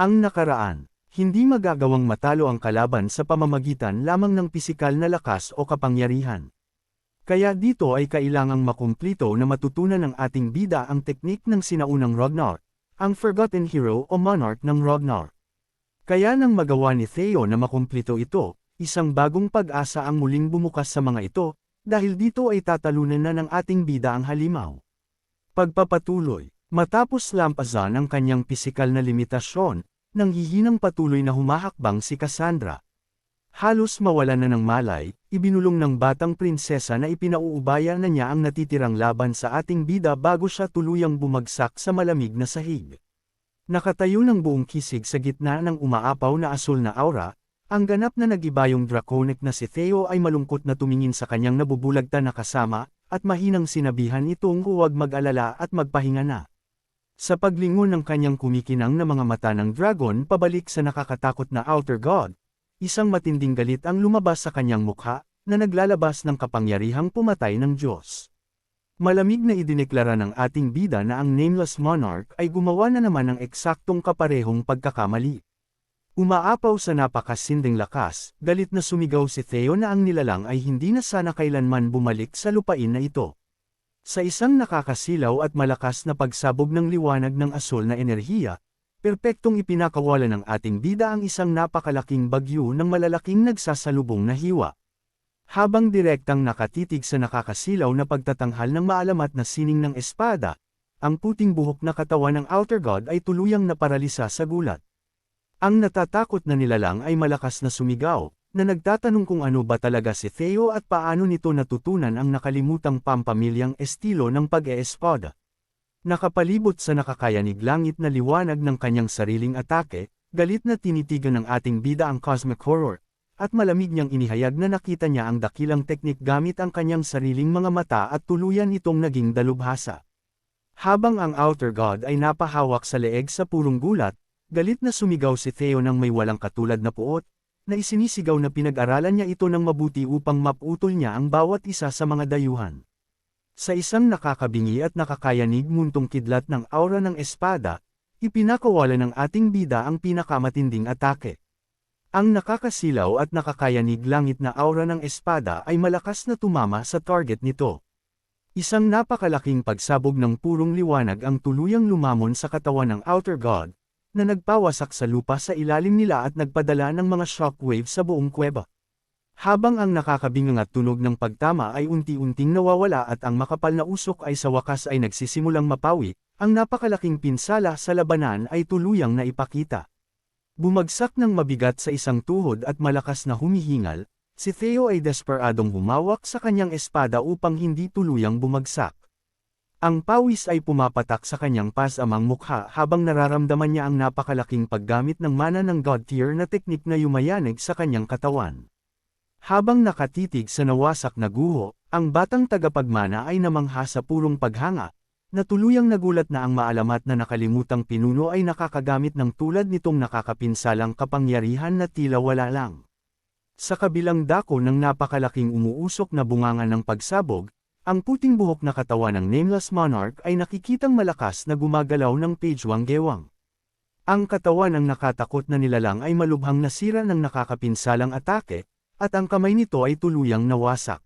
Ang nakaraan, hindi magagawang matalo ang kalaban sa pamamagitan lamang ng pisikal na lakas o kapangyarihan. Kaya dito ay kailangang makumplito na matutunan ng ating bida ang teknik ng sinaunang Ragnar, ang Forgotten Hero o Monarch ng Ragnar. Kaya nang magawa ni Theo na makumplito ito, isang bagong pag-asa ang muling bumukas sa mga ito, dahil dito ay tatalunan na ng ating bida ang halimaw. Pagpapatuloy, matapos lampasan ang kanyang pisikal na limitasyon, nanghihinang patuloy na humahakbang si Cassandra. Halos mawalan na ng malay, ibinulong ng batang prinsesa na ipinauubaya na niya ang natitirang laban sa ating bida bago siya tuluyang bumagsak sa malamig na sahig. Nakatayo ng buong kisig sa gitna ng umaapaw na asul na aura, ang ganap na nagibayong draconic na si Theo ay malungkot na tumingin sa kanyang nabubulagta na kasama, at mahinang sinabihan itong huwag mag-alala at magpahinga na. Sa paglingon ng kanyang kumikinang na mga mata ng dragon pabalik sa nakakatakot na Outer God, isang matinding galit ang lumabas sa kanyang mukha, na naglalabas ng kapangyarihang pumatay ng Diyos. Malamig na idineklara ng ating bida na ang Nameless Monarch ay gumawa na naman ng eksaktong kaparehong pagkakamali. Umaapaw sa napakasinding lakas, galit na sumigaw si Theo na ang nilalang ay hindi na sana kailanman bumalik sa lupain na ito. Sa isang nakakasilaw at malakas na pagsabog ng liwanag ng asul na enerhiya, perpektong ipinakawala ng ating bida ang isang napakalaking bagyo ng malalaking nagsasalubong na hiwa. Habang direktang nakatitig sa nakakasilaw na pagtatanghal ng maalamat na sining ng espada, ang puting buhok na katawan ng Outer God ay tuluyang naparalisa sa gulat. Ang natatakot na nilalang ay malakas na sumigaw, na nagtatanong kung ano ba talaga si Theo at paano nito natutunan ang nakalimutang pampamilyang estilo ng pag-eespada. Nakapalibot sa nakakayanig langit na liwanag ng kanyang sariling atake, galit na tinitigan ng ating bida ang cosmic horror, at malamig niyang inihayag na nakita niya ang dakilang teknik gamit ang kanyang sariling mga mata at tuluyan itong naging dalubhasa. Habang ang Outer God ay napahawak sa leeg sa purong gulat, galit na sumigaw si Theo ng may walang katulad na puot, na isinisigaw na pinag-aralan niya ito ng mabuti upang maputol niya ang bawat isa sa mga dayuhan. Sa isang nakakabingi at nakakayanig muntong kidlat ng aura ng espada, ipinakawala ng ating bida ang pinakamatinding atake. Ang nakakasilaw at nakakayanig langit na aura ng espada ay malakas na tumama sa target nito. Isang napakalaking pagsabog ng purong liwanag ang tuluyang lumamon sa katawan ng Outer God, na nagpawasak sa lupa sa ilalim nila at nagpadala ng mga shockwave sa buong kuweba. Habang ang nakakabingang at tunog ng pagtama ay unti-unting nawawala at ang makapal na usok ay sa wakas ay nagsisimulang mapawi, ang napakalaking pinsala sa labanan ay tuluyang naipakita. Bumagsak ng mabigat sa isang tuhod at malakas na humihingal, si Theo ay desperadong humawak sa kanyang espada upang hindi tuluyang bumagsak. Ang pawis ay pumapatak sa kanyang pasamang mukha habang nararamdaman niya ang napakalaking paggamit ng mana ng God tier na teknik na yumayanig sa kanyang katawan. Habang nakatitig sa nawasak na guho, ang batang tagapagmana ay namangha sa purong paghanga, na tuluyang nagulat na ang maalamat na nakalimutang pinuno ay nakakagamit ng tulad nitong nakakapinsalang kapangyarihan na tila wala lang. Sa kabilang dako ng napakalaking umuusok na bunganga ng pagsabog, ang puting buhok na katawan ng Nameless Monarch ay nakikitang malakas na gumagalaw ng pagewang-gewang. Ang katawan ng nakatakot na nilalang ay malubhang nasira ng nakakapinsalang atake, at ang kamay nito ay tuluyang nawasak.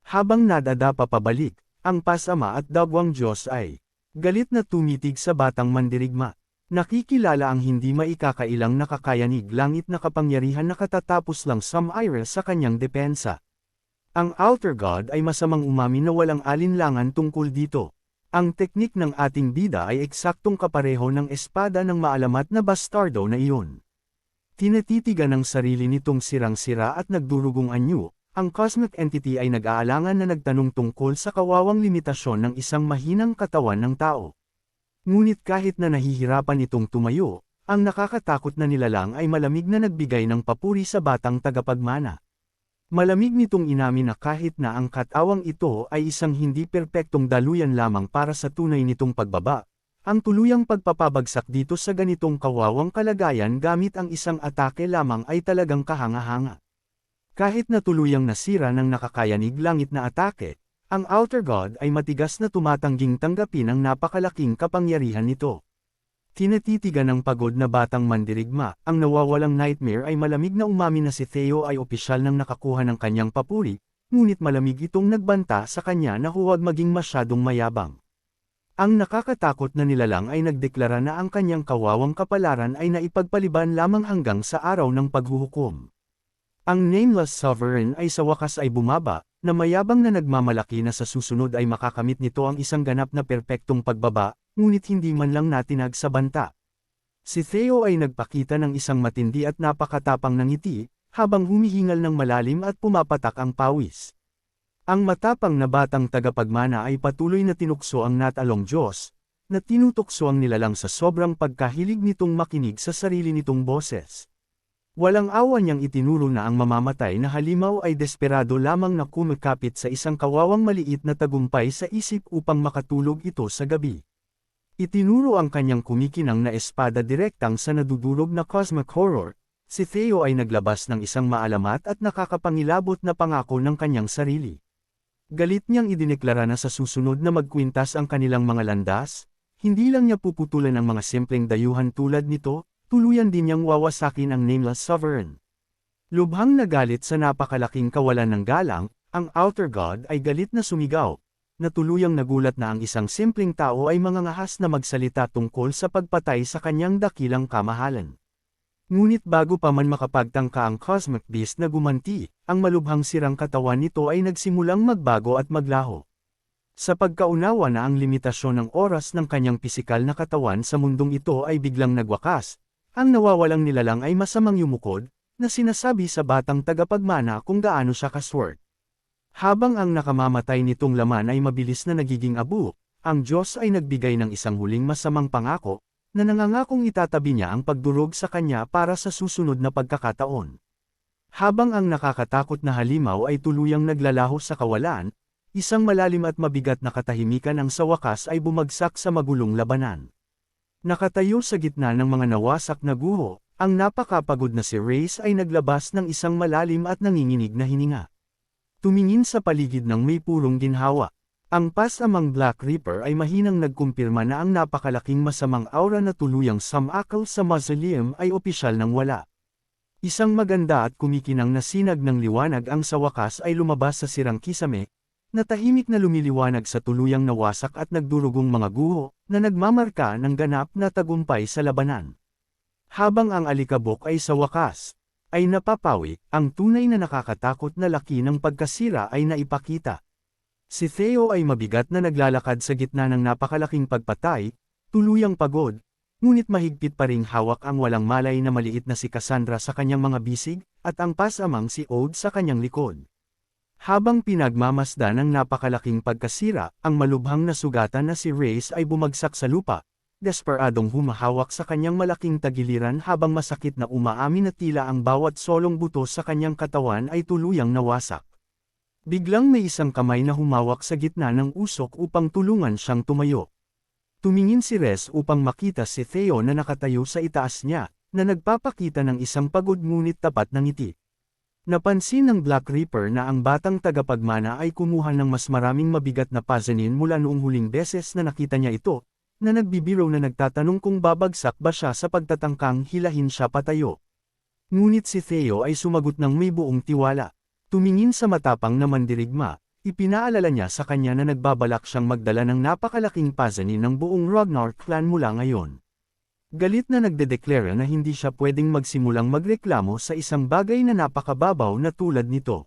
Habang nadadapa pabalik, ang pasama at dagwang Diyos ay galit na tumitig sa batang mandirigma. Nakikilala ang hindi maikakailang nakakayanig langit na kapangyarihan na katatapos lang sumire sa kanyang depensa. Ang Outer God ay masamang umamin na walang alinlangan tungkol dito. Ang teknik ng ating bida ay eksaktong kapareho ng espada ng maalamat na bastardo na iyon. Tinatitigan ng sarili nitong sirang-sira at nagdurugong anyo, ang cosmic entity ay nag-aalangan na nagtanong tungkol sa kawawang limitasyon ng isang mahinang katawan ng tao. Ngunit kahit na nahihirapan itong tumayo, ang nakakatakot na nilalang ay malamig na nagbigay ng papuri sa batang tagapagmana. Malamig nitong inamin na kahit na ang katawang ito ay isang hindi perpektong daluyan lamang para sa tunay nitong pagbaba, ang tuluyang pagpapabagsak dito sa ganitong kawawang kalagayan gamit ang isang atake lamang ay talagang kahanga-hanga. Kahit na tuluyang nasira ng nakakayanig langit na atake, ang Outer God ay matigas na tumatangging tanggapin ang napakalaking kapangyarihan nito. Tinatitigan ng pagod na batang mandirigma, ang nawawalang nightmare ay malamig na umamin na si Theo ay opisyal nang nakakuha ng kanyang papuri, ngunit malamig itong nagbanta sa kanya na huwag maging masyadong mayabang. Ang nakakatakot na nilalang ay nagdeklara na ang kanyang kawawang kapalaran ay naipagpaliban lamang hanggang sa araw ng paghuhukom. Ang Nameless Sovereign ay sa wakas ay bumaba, na mayabang na nagmamalaki na sa susunod ay makakamit nito ang isang ganap na perpektong pagbaba, ngunit hindi man lang natinag sa banta. Si Theo ay nagpakita ng isang matindi at napakatapang ng ngiti, habang humihingal ng malalim at pumapatak ang pawis. Ang matapang na batang tagapagmana ay patuloy na tinukso ang natalong Diyos, na tinutokso ang nilalang sa sobrang pagkahilig nitong makinig sa sarili nitong boses. Walang awa niyang itinuro na ang mamamatay na halimaw ay desperado lamang na kumikapit sa isang kawawang maliit na tagumpay sa isip upang makatulog ito sa gabi. Itinuro ang kanyang kumikinang na espada direktang sa nadudurog na cosmic horror. Si Theo ay naglabas ng isang maalamat at nakakapangilabot na pangako ng kanyang sarili. Galit niyang idineklara na sa susunod na magkwintas ang kanilang mga landas, hindi lang niya puputulan ang mga simpleng dayuhan tulad nito, tuluyan din niyang wawasakin ang Nameless Sovereign. Lubhang nagalit sa napakalaking kawalan ng galang, ang Outer God ay galit na sumigaw, na tuluyang nagulat na ang isang simpleng tao ay mangangahas na magsalita tungkol sa pagpatay sa kanyang dakilang kamahalan. Ngunit bago pa man makapagtangka ang Cosmic Beast na gumanti, ang malubhang sirang katawan nito ay nagsimulang magbago at maglaho. Sa pagkaunawa na ang limitasyon ng oras ng kanyang pisikal na katawan sa mundong ito ay biglang nagwakas, ang nawawalang nilalang ay masamang yumukod, na sinasabi sa batang tagapagmana kung gaano siya kaswerte. Habang ang nakamamatay nitong laman ay mabilis na nagiging abo, ang Diyos ay nagbigay ng isang huling masamang pangako, na nangangakong itatabi niya ang pagdurog sa kanya para sa susunod na pagkakataon. Habang ang nakakatakot na halimaw ay tuluyang naglalaho sa kawalan, isang malalim at mabigat na katahimikan ang sa wakas ay bumagsak sa magulong labanan. Nakatayo sa gitna ng mga nawasak na guho, ang napakapagod na si Reyes ay naglabas ng isang malalim at nanginginig na hininga. Tumingin sa paligid ng may purong ginhawa. Ang pasamang Black Reaper ay mahinang nagkumpirma na ang napakalaking masamang aura na tuluyang sumakal sa mausoleum ay opisyal nang wala. Isang maganda at kumikinang na sinag ng liwanag ang sa wakas ay lumabas sa sirang kisame, na tahimik na lumiliwanag sa tuluyang nawasak at nagdurugong mga guho, na nagmamarka ng ganap na tagumpay sa labanan. Habang ang alikabok ay sa wakas, ay napapawi, ang tunay na nakakatakot na laki ng pagkasira ay naipakita. Si Theo ay mabigat na naglalakad sa gitna ng napakalaking pagpatay, tuluyang pagod, ngunit mahigpit pa ring hawak ang walang malay na maliit na si Cassandra sa kanyang mga bisig, at ang pasamang si Ode sa kanyang likod. Habang pinagmamasdan ng napakalaking pagkasira, ang malubhang na sugatan na si Reyes ay bumagsak sa lupa, desperadong humahawak sa kanyang malaking tagiliran habang masakit na umaamin na tila ang bawat solong buto sa kanyang katawan ay tuluyang nawasak. Biglang may isang kamay na humawak sa gitna ng usok upang tulungan siyang tumayo. Tumingin si Reyes upang makita si Theo na nakatayo sa itaas niya, na nagpapakita ng isang pagod ngunit tapat na ngiti. Napansin ng Black Reaper na ang batang tagapagmana ay kumuha ng mas maraming mabigat na pazanin mula noong huling beses na nakita niya ito, na nagbibiro na nagtatanong kung babagsak ba siya sa pagtatangkang hilahin siya patayo. Ngunit si Theo ay sumagot ng may buong tiwala. Tumingin sa matapang na mandirigma, ipinaalala niya sa kanya na nagbabalak siyang magdala ng napakalaking pazanin ng buong Ragnar clan mula ngayon. Galit na nagdedeklara na hindi siya pwedeng magsimulang magreklamo sa isang bagay na napakababaw na tulad nito.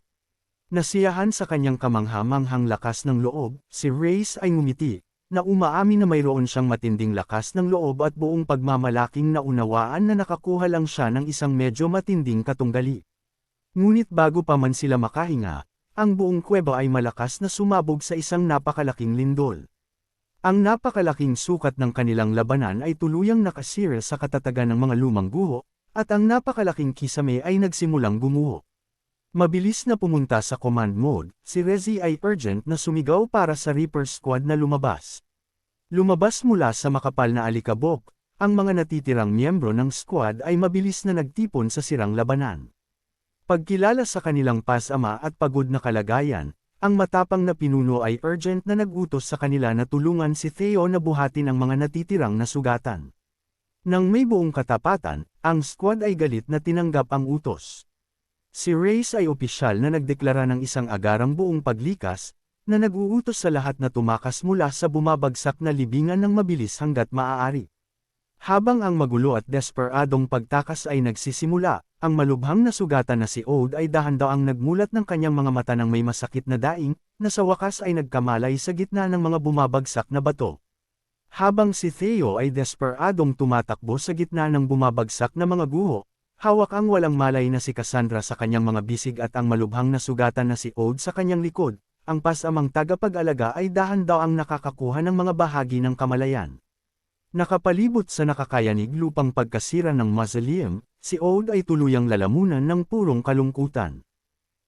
Nasiyahan sa kanyang kamangha-manghang lakas ng loob, si Reyes ay ngumiti, na umaamin na mayroon siyang matinding lakas ng loob at buong pagmamalaking naunawaan na nakakuha lang siya ng isang medyo matinding katunggali. Ngunit bago pa man sila makahinga, ang buong kuweba ay malakas na sumabog sa isang napakalaking lindol. Ang napakalaking sukat ng kanilang labanan ay tuluyang nakasira sa katatagan ng mga lumang guho, at ang napakalaking kisame ay nagsimulang gumuho. Mabilis na pumunta sa command mode, si Rezi ay urgent na sumigaw para sa Reaper Squad na lumabas. Lumabas mula sa makapal na alikabok, ang mga natitirang miyembro ng squad ay mabilis na nagtipon sa sirang labanan. Pagkilala sa kanilang pasama at pagod na kalagayan, ang matapang na pinuno ay urgent na nag-utos sa kanila na tulungan si Theo na buhatin ang mga natitirang nasugatan. Nang may buong katapatan, ang squad ay galit na tinanggap ang utos. Si Reyes ay opisyal na nagdeklara ng isang agarang buong paglikas, na nag-uutos sa lahat na tumakas mula sa bumabagsak na libingan ng mabilis hanggat maaari. Habang ang magulo at desperadong pagtakas ay nagsisimula, ang malubhang na sugatan na si Ode ay dahan-daang nagmulat ng kanyang mga mata ng may masakit na daing, na sa wakas ay nagkamalay sa gitna ng mga bumabagsak na bato. Habang si Theo ay desperadong tumatakbo sa gitna ng bumabagsak na mga guho, hawak ang walang malay na si Cassandra sa kanyang mga bisig at ang malubhang na sugatan na si Ode sa kanyang likod, ang pasamang tagapag-alaga ay dahan-daang nakakakuha ng mga bahagi ng kamalayan. Nakapalibot sa nakakayanig lupang pagkasira ng mausoleum, si Ode ay tuluyang lalamunan ng purong kalungkutan.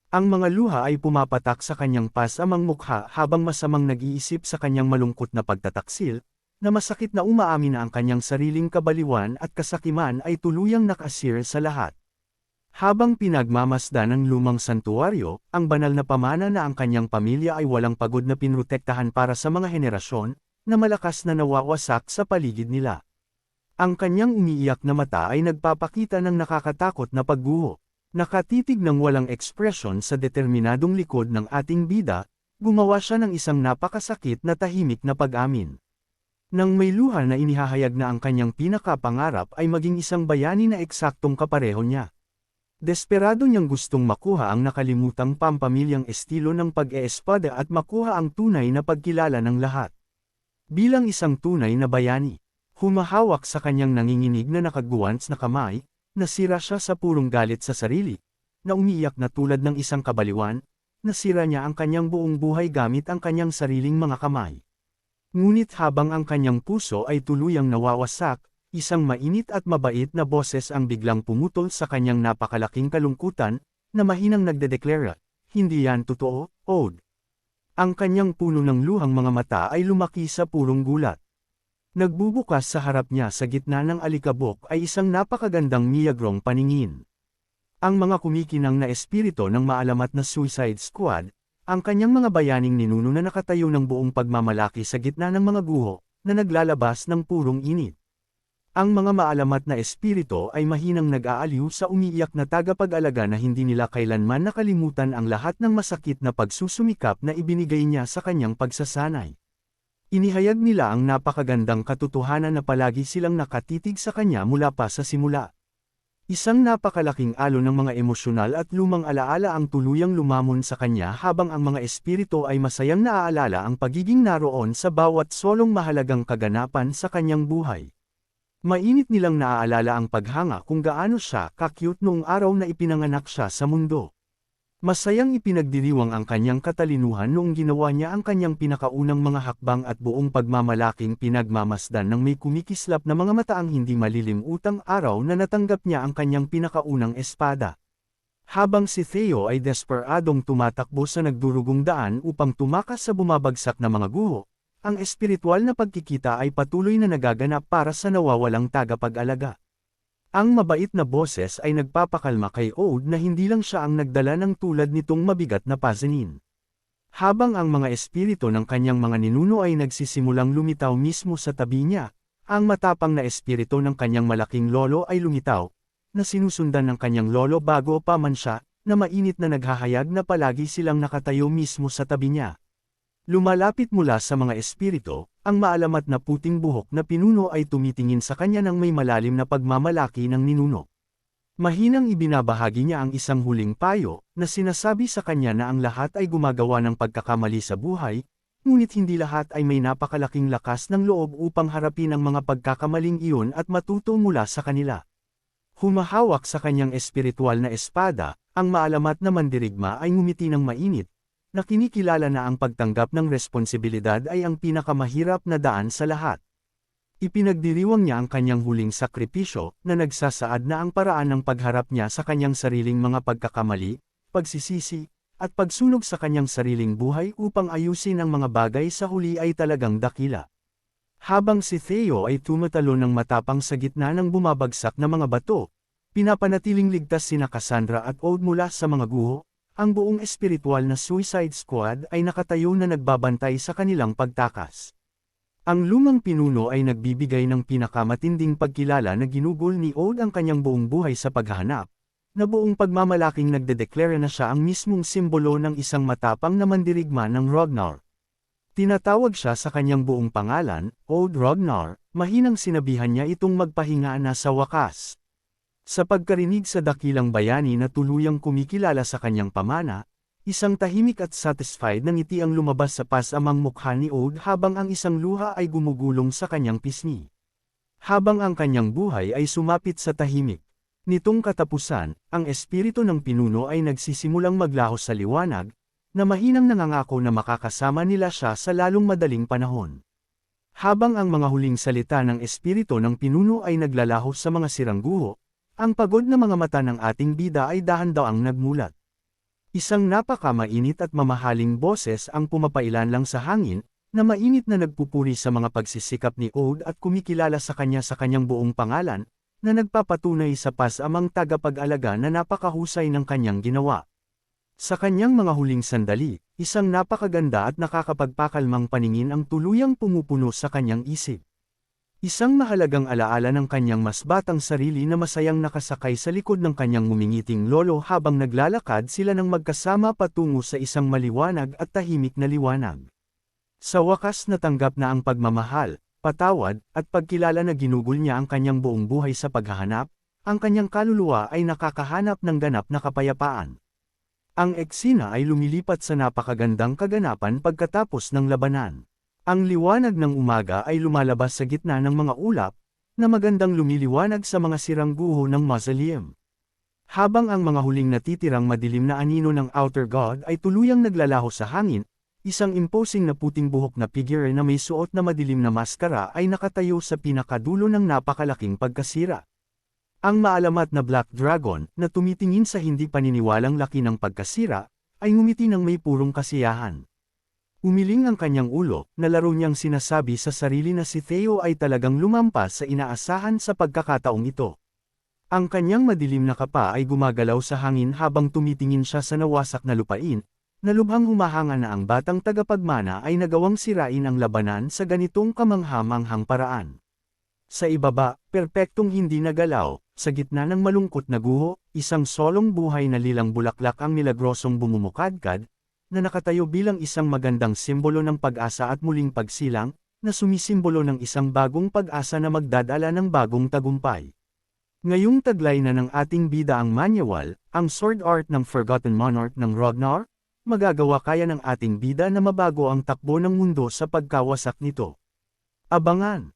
Ang mga luha ay pumapatak sa kanyang pasamang mukha habang masamang nag-iisip sa kanyang malungkot na pagtataksil, na masakit na umaamin na ang kanyang sariling kabaliwan at kasakiman ay tuluyang nakasir sa lahat. Habang pinagmamasdan ng lumang santuaryo, ang banal na pamana na ang kanyang pamilya ay walang pagod na pinrotektahan para sa mga henerasyon, na malakas na nawawasak sa paligid nila. Ang kanyang umiiyak na mata ay nagpapakita ng nakakatakot na pagguho. Nakatitig ng walang ekspresyon sa determinadong likod ng ating bida, gumawa siya ng isang napakasakit na tahimik na pag-amin. Nang may luha na inihahayag na ang kanyang pinakapangarap ay maging isang bayani na eksaktong kapareho niya. Desperado niyang gustong makuha ang nakalimutang pampamilyang estilo ng pag-eespada at makuha ang tunay na pagkilala ng lahat. Bilang isang tunay na bayani, humahawak sa kanyang nanginginig na nakaguwants na kamay, nasira siya sa purong galit sa sarili, na umiiyak na tulad ng isang kabaliwan, nasira niya ang kanyang buong buhay gamit ang kanyang sariling mga kamay. Ngunit habang ang kanyang puso ay tuluyang nawawasak, isang mainit at mabait na boses ang biglang pumutol sa kanyang napakalaking kalungkutan, na mahinang nagdedeklara, "Hindi yan totoo, Ode." Ang kanyang puno ng luhang mga mata ay lumaki sa purong gulat. Nagbubukas sa harap niya sa gitna ng alikabok ay isang napakagandang miyagrong paningin. Ang mga kumikinang na espiritu ng maalamat na Suicide Squad, ang kanyang mga bayaning ninuno na nakatayo ng buong pagmamalaki sa gitna ng mga guho, na naglalabas ng purong init. Ang mga maalamat na espiritu ay mahinang nag-aaliw sa umiiyak na tagapag-alaga na hindi nila kailanman nakalimutan ang lahat ng masakit na pagsusumikap na ibinigay niya sa kanyang pagsasanay. Inihayag nila ang napakagandang katotohanan na palagi silang nakatitig sa kanya mula pa sa simula. Isang napakalaking alon ng mga emosyonal at lumang alaala ang tuluyang lumamon sa kanya habang ang mga espiritu ay masayang naaalala ang pagiging naroon sa bawat solong mahalagang kaganapan sa kanyang buhay. Mainit nilang naaalala ang paghanga kung gaano siya ka-cute noong araw na ipinanganak siya sa mundo. Masayang ipinagdiriwang ang kanyang katalinuhan noong ginawa niya ang kanyang pinakaunang mga hakbang at buong pagmamalaking pinagmamasdan ng may kumikislap na mga mataang hindi malilimutang araw na natanggap niya ang kanyang pinakaunang espada. Habang si Theo ay desperadong tumatakbo sa nagdurugong daan upang tumakas sa bumabagsak na mga guho, ang espiritual na pagkikita ay patuloy na nagaganap para sa nawawalang tagapag-alaga. Ang mabait na boses ay nagpapakalma kay Ode na hindi lang siya ang nagdala ng tulad nitong mabigat na pasanin. Habang ang mga espiritu ng kanyang mga ninuno ay nagsisimulang lumitaw mismo sa tabi niya, ang matapang na espiritu ng kanyang malaking lolo ay lumitaw, na sinusundan ng kanyang lolo bago pa man siya, na mainit na naghahayag na palagi silang nakatayo mismo sa tabi niya. Lumalapit mula sa mga espiritu, ang maalamat na puting buhok na pinuno ay tumitingin sa kanya ng may malalim na pagmamalaki ng ninuno. Mahinang ibinabahagi niya ang isang huling payo, na sinasabi sa kanya na ang lahat ay gumagawa ng pagkakamali sa buhay, ngunit hindi lahat ay may napakalaking lakas ng loob upang harapin ang mga pagkakamaling iyon at matuto mula sa kanila. Humahawak sa kanyang espiritual na espada, ang maalamat na mandirigma ay ngumiti ng mainit, na kinikilala na ang pagtanggap ng responsibilidad ay ang pinakamahirap na daan sa lahat. Ipinagdiriwang niya ang kanyang huling sakripisyo, na nagsasaad na ang paraan ng pagharap niya sa kanyang sariling mga pagkakamali, pagsisisi, at pagsunog sa kanyang sariling buhay upang ayusin ang mga bagay sa huli ay talagang dakila. Habang si Theo ay tumatalo ng matapang sa gitna ng bumabagsak na mga bato, pinapanatiling ligtas sina Cassandra at Ode mula sa mga guho, ang buong espiritual na Suicide Squad ay nakatayo na nagbabantay sa kanilang pagtakas. Ang lumang pinuno ay nagbibigay ng pinakamatinding pagkilala na ginugol ni Ode ang kanyang buong buhay sa paghahanap, na buong pagmamalaking nagdedeklara na siya ang mismong simbolo ng isang matapang na mandirigma ng Ragnar. Tinatawag siya sa kanyang buong pangalan, Ode Ragnar, mahinang sinabihan niya itong magpahinga na sa wakas. Sa pagkarinig sa dakilang bayani na tuluyang kumikilala sa kanyang pamana, isang tahimik at satisfied na ngiti ang lumabas sa pasamang mukha ni Ode habang ang isang luha ay gumugulong sa kanyang pisngi. Habang ang kanyang buhay ay sumapit sa tahimik. Nitong katapusan, ang espiritu ng pinuno ay nagsisimulang maglaho sa liwanag, na mahinang nangangako na makakasama nila siya sa lalong madaling panahon. Habang ang mga huling salita ng espiritu ng pinuno ay naglalaho sa mga sirang guho, ang pagod na mga mata ng ating bida ay dahan-daang nagmulat. Isang napakamainit at mamahaling boses ang pumapailan lang sa hangin, na mainit na nagpupuri sa mga pagsisikap ni Ode at kumikilala sa kanyang buong pangalan, na nagpapatunay sa pasamang tagapag-alaga na napakahusay ng kanyang ginawa. Sa kanyang mga huling sandali, isang napakaganda at nakakapagpakalmang paningin ang tuluyang pumupuno sa kanyang isip. Isang mahalagang alaala ng kanyang mas batang sarili na masayang nakasakay sa likod ng kanyang ngumingiting lolo habang naglalakad sila ng magkasama patungo sa isang maliwanag at tahimik na liwanag. Sa wakas natanggap na ang pagmamahal, patawad, at pagkilala na ginugol niya ang kanyang buong buhay sa paghahanap, ang kanyang kaluluwa ay nakakahanap ng ganap na kapayapaan. Ang eksena ay lumilipat sa napakagandang kaganapan pagkatapos ng labanan. Ang liwanag ng umaga ay lumalabas sa gitna ng mga ulap, na magandang lumiliwanag sa mga sirang guho ng mausoleum. Habang ang mga huling natitirang madilim na anino ng Outer God ay tuluyang naglalaho sa hangin, isang imposing na puting buhok na figure na may suot na madilim na maskara ay nakatayo sa pinakadulo ng napakalaking pagkasira. Ang maalamat na Black Dragon, na tumitingin sa hindi paniniwalang laki ng pagkasira, ay ngumiti ng may purong kasiyahan. Umiling ang kanyang ulo, na laro niyang sinasabi sa sarili na si Theo ay talagang lumampas sa inaasahan sa pagkakataong ito. Ang kanyang madilim na kapa ay gumagalaw sa hangin habang tumitingin siya sa nawasak na lupain, na lubhang humahanga na ang batang tagapagmana ay nagawang sirain ang labanan sa ganitong kamangha-manghang paraan. Sa ibaba, perpektong hindi nagalaw, sa gitna ng malungkot na guho, isang solong buhay na lilang bulaklak ang milagrosong bumumukadkad, na nakatayo bilang isang magandang simbolo ng pag-asa at muling pagsilang, na sumisimbolo ng isang bagong pag-asa na magdadala ng bagong tagumpay. Ngayong taglay na ng ating bida ang manual, ang Sword Art ng Forgotten Monarch ng Ragnar, magagawa kaya ng ating bida na mabago ang takbo ng mundo sa pagkawasak nito. Abangan!